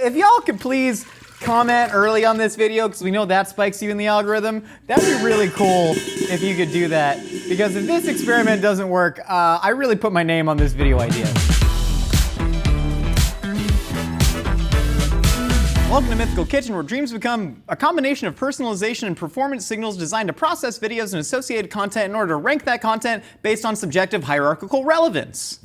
if y'all could please comment early on this video, because we know that spikes you in the algorithm. That'd be really cool if you could do that, because if this experiment doesn't work, I really put my name on this video idea. Welcome to Mythical Kitchen, where dreams become a combination of personalization and performance signals designed to process videos and associated content in order to rank that content based on subjective hierarchical relevance.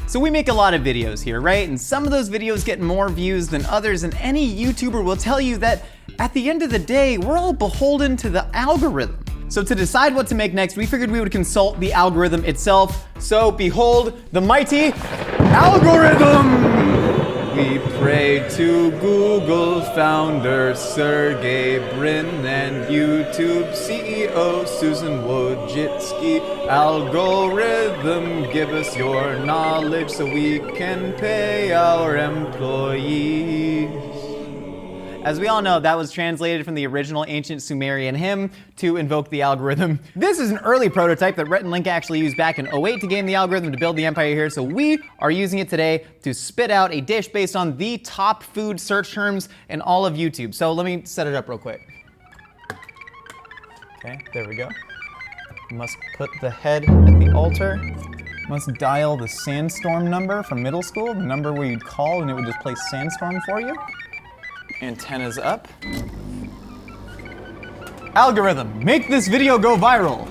So we make a lot of videos here, right? And some of those videos get more views than others, and any YouTuber will tell you that at the end of the day, we're all beholden to the algorithm. So to decide what to make next, we figured we would consult the algorithm itself. So behold, the mighty algorithm! We pray to Google founder Sergey Brin and YouTube CEO Susan Wojcicki. Algorithm, give us your knowledge so we can pay our employees. As we all know, that was translated from the original ancient Sumerian hymn to invoke the algorithm. This is an early prototype that Rhett and Link actually used back in 2008 to game the algorithm to build the empire here, so we are using it today to spit out a dish based on the top food search terms in all of YouTube. So let me set it up real quick. Okay, there we go. Must put the head at the altar. Must dial the sandstorm number from middle school, the number where you'd call and it would just play sandstorm for you. Antennas up. Algorithm, make this video go viral.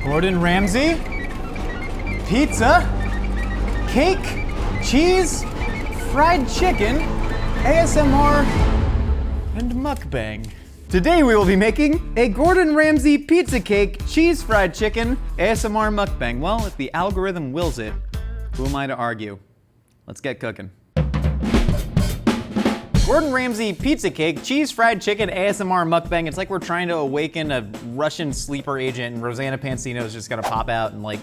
Gordon Ramsay, pizza, cake, cheese, fried chicken, ASMR, and mukbang. Today we will be making a Gordon Ramsay pizza cake, cheese fried chicken, ASMR mukbang. Well, if the algorithm wills it, who am I to argue? Let's get cooking. Gordon Ramsay pizza cake, cheese fried chicken, ASMR mukbang. It's like we're trying to awaken a Russian sleeper agent and Rosanna Pansino is just gonna pop out and like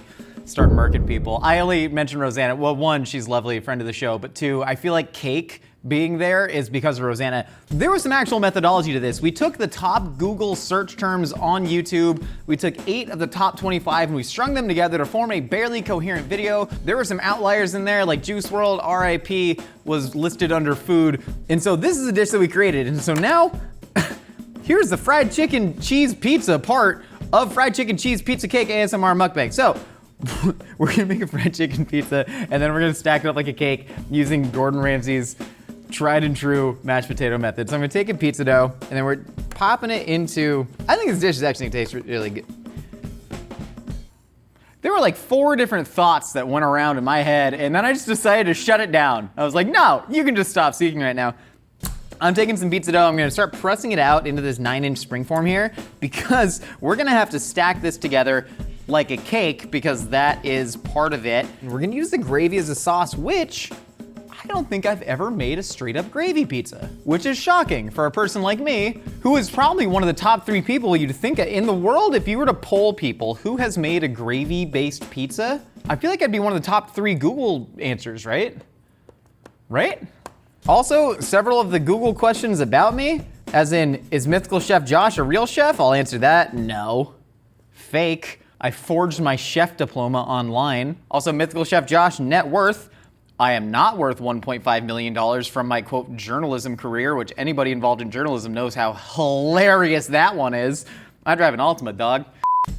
start murking people. I only mentioned Rosanna. Well, one, she's lovely, friend of the show, but two, I feel like cake being there is because of Rosanna. There was some actual methodology to this. We took the top Google search terms on YouTube, we took 8 of the top 25 and we strung them together to form a barely coherent video. There were some outliers in there, like Juice WRLD, RIP, was listed under food. And so this is a dish that we created. And so now, here's the fried chicken cheese pizza part of fried chicken cheese pizza cake ASMR mukbang. So, we're gonna make a fried chicken pizza and then we're gonna stack it up like a cake using Gordon Ramsay's tried and true mashed potato method. So I'm gonna take a pizza dough and then we're popping it into, I think this dish is actually gonna taste really good. There were like 4 different thoughts that went around in my head and then I just decided to shut it down. I was like, no, you can just stop speaking right now. I'm taking some pizza dough, I'm gonna start pressing it out into this 9-inch springform here because we're gonna have to stack this together like a cake because that is part of it. And we're gonna use the gravy as a sauce, which I don't think I've ever made a straight up gravy pizza, which is shocking for a person like me, who is probably one of the top 3 people you'd think in the world. If you were to poll people who has made a gravy based pizza, I feel like I'd be one of the top 3 Google answers, right? Right? Also, several of the Google questions about me, as in, is Mythical Chef Josh a real chef? I'll answer that, no. Fake. I forged my chef diploma online. Also, Mythical Chef Josh, net worth. I am not worth $1.5 million from my, quote, journalism career, which anybody involved in journalism knows how hilarious that one is. I drive an Altima, dog.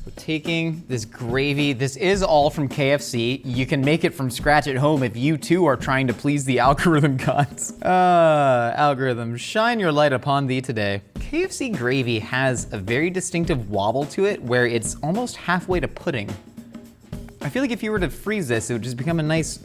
We're taking this gravy. This is all from KFC. You can make it from scratch at home if you too are trying to please the algorithm gods. Algorithm, shine your light upon thee today. KFC gravy has a very distinctive wobble to it where it's almost halfway to pudding. I feel like if you were to freeze this, it would just become a nice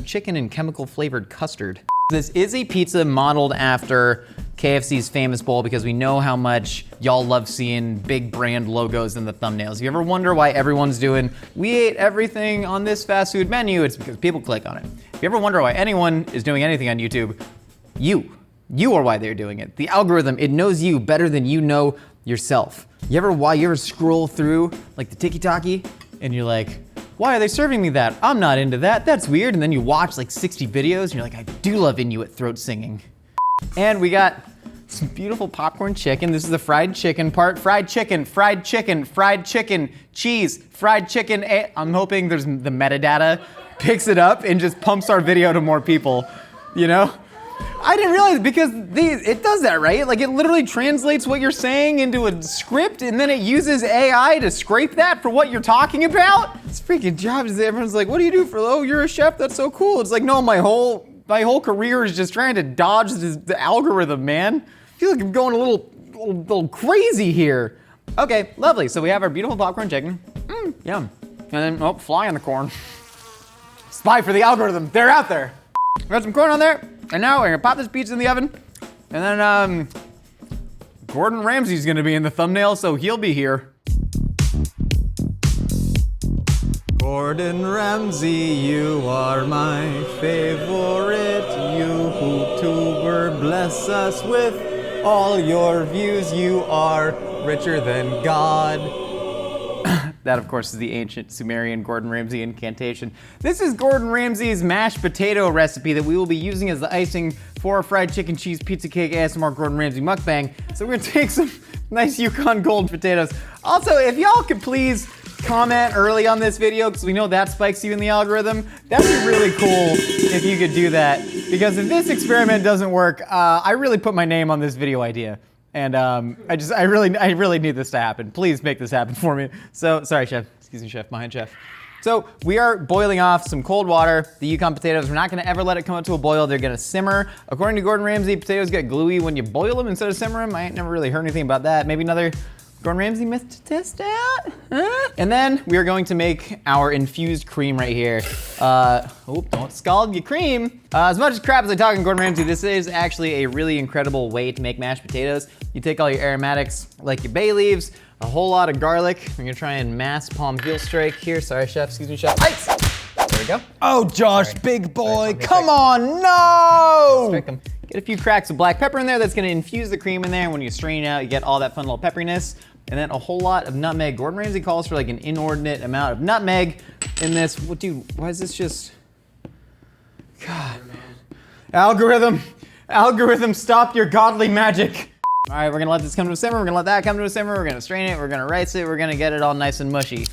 chicken and chemical flavored custard. This is a pizza modeled after KFC's famous bowl because we know how much y'all love seeing big brand logos in the thumbnails. If you ever wonder why everyone's doing, we ate everything on this fast food menu, it's because people click on it. If you ever wonder why anyone is doing anything on YouTube, you are why they're doing it. The algorithm, it knows you better than you know yourself. You ever scroll through like the TikTok and you're like, why are they serving me that? I'm not into that, that's weird. And then you watch like 60 videos and you're like, I do love Inuit throat singing. And we got some beautiful popcorn chicken. This is the fried chicken part. Fried chicken, cheese, fried chicken. I'm hoping there's the metadata picks it up and just pumps our video to more people, you know? I didn't realize because it does that, right? Like it literally translates what you're saying into a script and then it uses AI to scrape that for what you're talking about? It's freaking job. Everyone's like, what do you do for, oh, you're a chef, that's so cool. It's like, no, my whole career is just trying to dodge the algorithm, man. I feel like I'm going a little crazy here. Okay, lovely. So we have our beautiful popcorn chicken. Yum. And then, oh, fly on the corn. Spy for the algorithm, they're out there. We got some corn on there, and now we're gonna pop this pizza in the oven, and then Gordon Ramsay's gonna be in the thumbnail, so he'll be here. Gordon Ramsay, you are my favorite YouTuber. Bless us with all your views. You are richer than God. That, of course, is the ancient Sumerian Gordon Ramsay incantation. This is Gordon Ramsay's mashed potato recipe that we will be using as the icing for a fried chicken cheese pizza cake ASMR Gordon Ramsay mukbang. So we're gonna take some nice Yukon Gold potatoes. Also, if y'all could please comment early on this video, because we know that spikes you in the algorithm, that'd be really cool if you could do that. Because if this experiment doesn't work, I really put my name on this video idea. And I really need this to happen. Please make this happen for me. So, sorry, chef. Excuse me, chef, behind chef. So we are boiling off some cold water, the Yukon potatoes. We're not gonna ever let it come up to a boil. They're gonna simmer. According to Gordon Ramsay, potatoes get gluey when you boil them instead of simmer them. I ain't never really heard anything about that. Maybe another Gordon Ramsay myth to test out? Huh? And then we are going to make our infused cream right here. Oh, don't scald your cream. As much as crap as I talk in Gordon Ramsay, this is actually a really incredible way to make mashed potatoes. You take all your aromatics, like your bay leaves, a whole lot of garlic. I'm gonna try and mass palm veal strike here. Sorry, chef, excuse me, chef. Ice! There we go. Oh, Josh, sorry. Big boy, come on, no! Strike 'em. Get a few cracks of black pepper in there. That's gonna infuse the cream in there. And when you strain it out, you get all that fun little pepperiness. And then a whole lot of nutmeg. Gordon Ramsay calls for like an inordinate amount of nutmeg in this. What, dude, why is this just, God, man. Algorithm, stop your godly magic. All right, we're gonna let this come to a simmer. We're gonna let that come to a simmer. We're gonna strain it. We're gonna rice it. We're gonna get it all nice and mushy.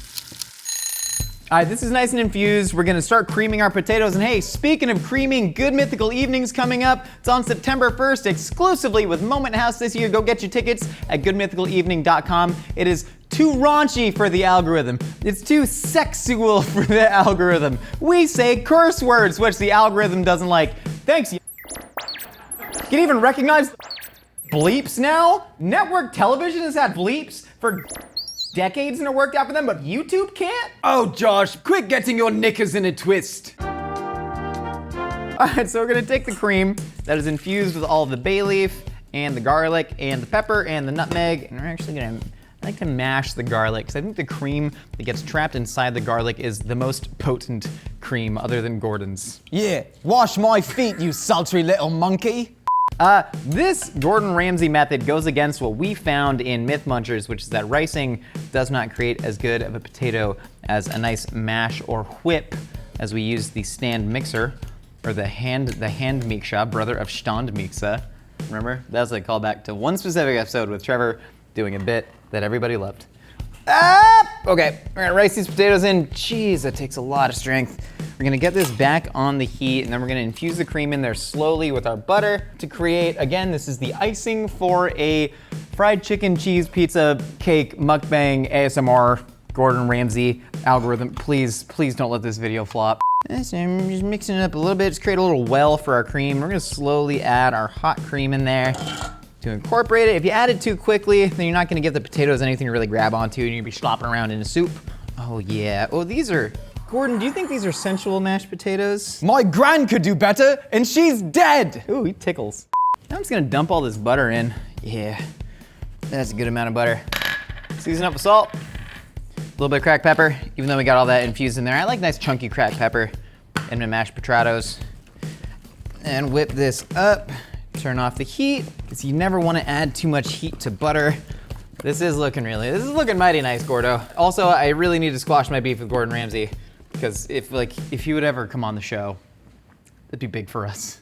All right, this is nice and infused. We're gonna start creaming our potatoes. And hey, speaking of creaming, Good Mythical Evening's coming up. It's on September 1st, exclusively with Moment House this year. Go get your tickets at goodmythicalevening.com. It is too raunchy for the algorithm. It's too sexual for the algorithm. We say curse words, which the algorithm doesn't like. Thanks, you can even recognize bleeps now? Network television has had bleeps for decades and it worked out for them, but YouTube can't? Oh, Josh, quit getting your knickers in a twist. All right, so we're gonna take the cream that is infused with all of the bay leaf and the garlic and the pepper and the nutmeg, and we're actually gonna, I like to mash the garlic, because I think the cream that gets trapped inside the garlic is the most potent cream other than Gordon's. Yeah, wash my feet, you sultry little monkey. This Gordon Ramsay method goes against what we found in Myth Munchers, which is that ricing does not create as good of a potato as a nice mash or whip, as we use the stand mixer, or the hand miksha, brother of stand mixa. Remember? That was a callback to one specific episode with Trevor doing a bit that everybody loved. Okay, we're gonna rice these potatoes in. Jeez, that takes a lot of strength. We're gonna get this back on the heat, and then we're gonna infuse the cream in there slowly with our butter to create, again, this is the icing for a fried chicken cheese pizza cake mukbang ASMR Gordon Ramsay algorithm. Please, please don't let this video flop. I'm just mixing it up a little bit, just create a little well for our cream. We're gonna slowly add our hot cream in there to incorporate it. If you add it too quickly, then you're not gonna give the potatoes anything to really grab onto, and you'll be slopping around in a soup. Oh yeah, oh these are, Gordon, do you think these are sensual mashed potatoes? My gran could do better, and she's dead! Ooh, he tickles. Now I'm just gonna dump all this butter in. Yeah, that's a good amount of butter. Season up with salt, a little bit of cracked pepper, even though we got all that infused in there. I like nice chunky cracked pepper in my mashed potatoes. And whip this up, turn off the heat, because you never wanna add too much heat to butter. This is looking mighty nice, Gordo. Also, I really need to squash my beef with Gordon Ramsay, because if he would ever come on the show, that'd be big for us.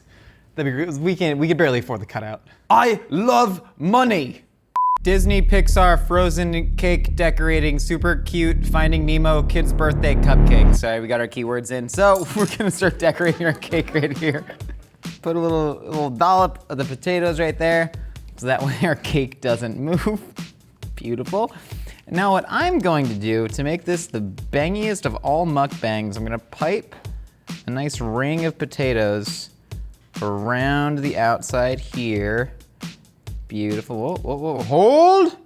That'd be great. We could barely afford the cutout. I love money. Disney, Pixar, Frozen cake decorating, super cute, Finding Nemo, kid's birthday cupcake. Sorry, we got our keywords in. So we're gonna start decorating our cake right here. Put a little dollop of the potatoes right there, so that way our cake doesn't move. Beautiful. And now what I'm going to do to make this the bangiest of all mukbangs, I'm gonna pipe a nice ring of potatoes around the outside here. Beautiful. Whoa, whoa, whoa, hold!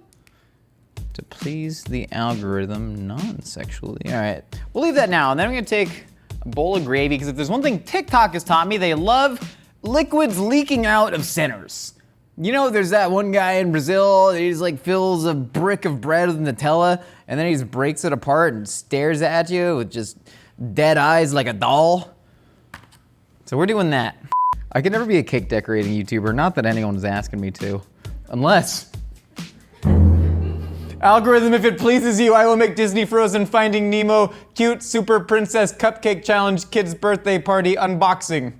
To please the algorithm non-sexually. All right, we'll leave that now. And then I'm gonna take a bowl of gravy, because if there's one thing TikTok has taught me, they love liquids leaking out of centers. You know, there's that one guy in Brazil, he just like fills a brick of bread with Nutella, and then he just breaks it apart and stares at you with just dead eyes like a doll. So we're doing that. I could never be a cake decorating YouTuber, not that anyone is asking me to, unless. Algorithm, if it pleases you, I will make Disney Frozen Finding Nemo cute super princess cupcake challenge kids birthday party unboxing.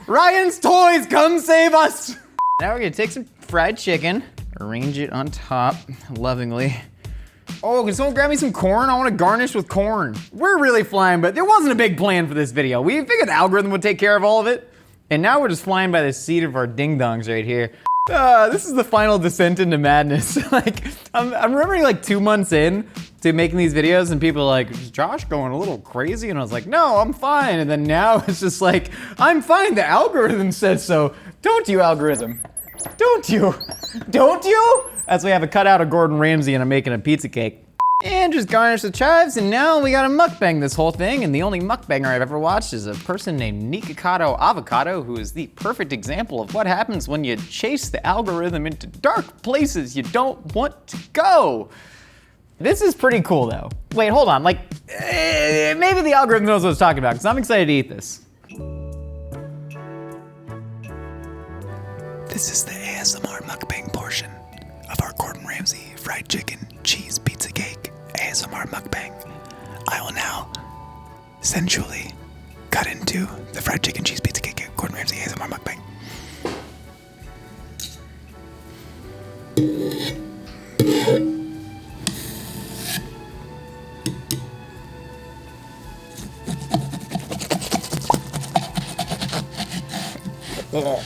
Ryan's Toys, come save us! Now we're gonna take some fried chicken, arrange it on top lovingly. Oh, can someone grab me some corn? I wanna garnish with corn. We're really flying, but there wasn't a big plan for this video. We figured the algorithm would take care of all of it. And now we're just flying by the seat of our ding-dongs right here. This is the final descent into madness. Like, I'm remembering like 2 months in to making these videos and people are like, is Josh going a little crazy? And I was like, no, I'm fine. And then now it's just like, I'm fine, the algorithm says so. Don't you, algorithm? Don't you? Don't you? As we have a cutout of Gordon Ramsay and I'm making a pizza cake. And just garnish the chives, and now we gotta mukbang this whole thing, and the only mukbanger I've ever watched is a person named Nikocado Avocado, who is the perfect example of what happens when you chase the algorithm into dark places you don't want to go. This is pretty cool though. Wait, hold on, like, maybe the algorithm knows what it's talking about, because I'm excited to eat this. This is the ASMR mukbang portion of our Gordon Ramsay fried chicken cheese pizza cake ASMR mukbang. I will now sensually cut into the fried chicken cheese pizza cake Gordon Ramsay ASMR mukbang. Oh,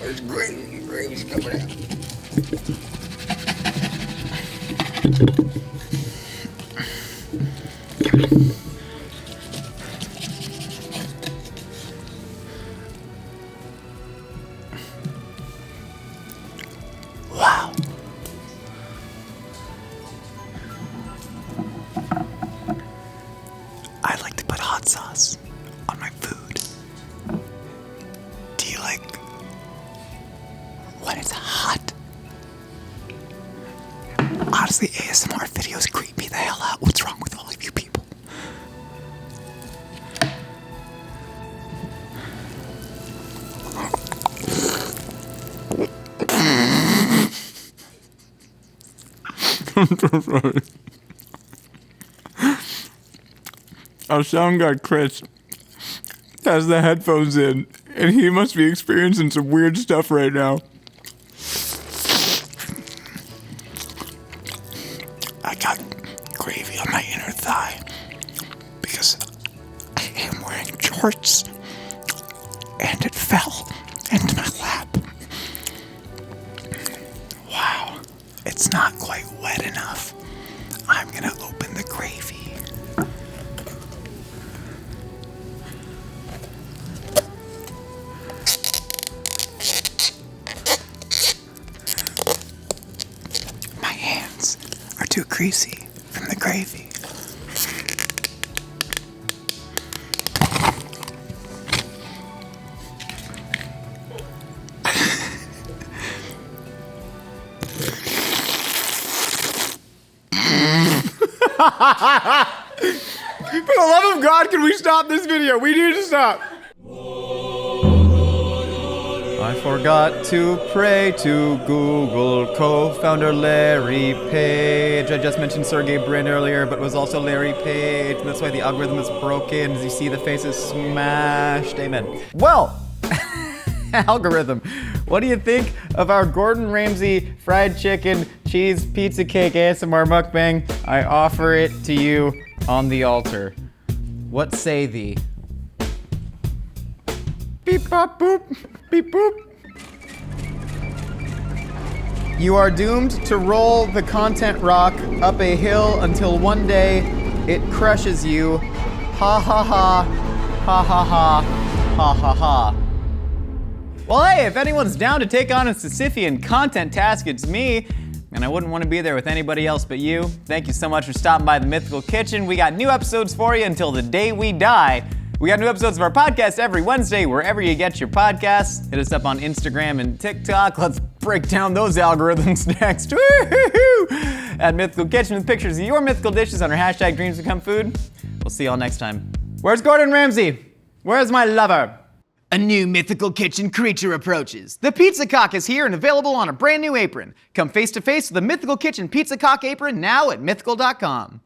it's great. Gravy's coming out. Wow. I like to put hot sauce on my food. Do you like when it's hot? Honestly, ASMR videos creep me the hell out. What's wrong with all of you people? I'm so sorry. Our sound guy, Chris, has the headphones in, and he must be experiencing some weird stuff right now. I got gravy on my inner thigh because I am wearing shorts, and it fell into my lap. Wow, it's not quite wet enough. I'm gonna open the gravy. My hands are too greasy from the gravy. For the love of God, can we stop this video? We need to stop. I forgot to pray to Google co-founder Larry Page. I just mentioned Sergey Brin earlier, but it was also Larry Page. That's why the algorithm is broken. As you see, the face is smashed. Amen. Well, algorithm, what do you think of our Gordon Ramsay fried chicken cheese pizza cake ASMR mukbang? I offer it to you on the altar. What say thee? Beep bop boop. Beep boop. You are doomed to roll the content rock up a hill until one day it crushes you. Ha ha ha. Ha ha ha. Ha ha ha. Well, hey, if anyone's down to take on a Sisyphean content task, it's me. And I wouldn't want to be there with anybody else but you. Thank you so much for stopping by the Mythical Kitchen. We got new episodes for you until the day we die. We got new episodes of our podcast every Wednesday, wherever you get your podcasts. Hit us up on Instagram and TikTok. Let's break down those algorithms next. Woo-hoo-hoo! At Mythical Kitchen with pictures of your mythical dishes on our hashtag Dreams Become Food. We'll see y'all next time. Where's Gordon Ramsay? Where's my lover? A new mythical kitchen creature approaches. The pizza cock is here and available on a brand new apron. Come face to face with the mythical kitchen pizza cock apron now at mythical.com.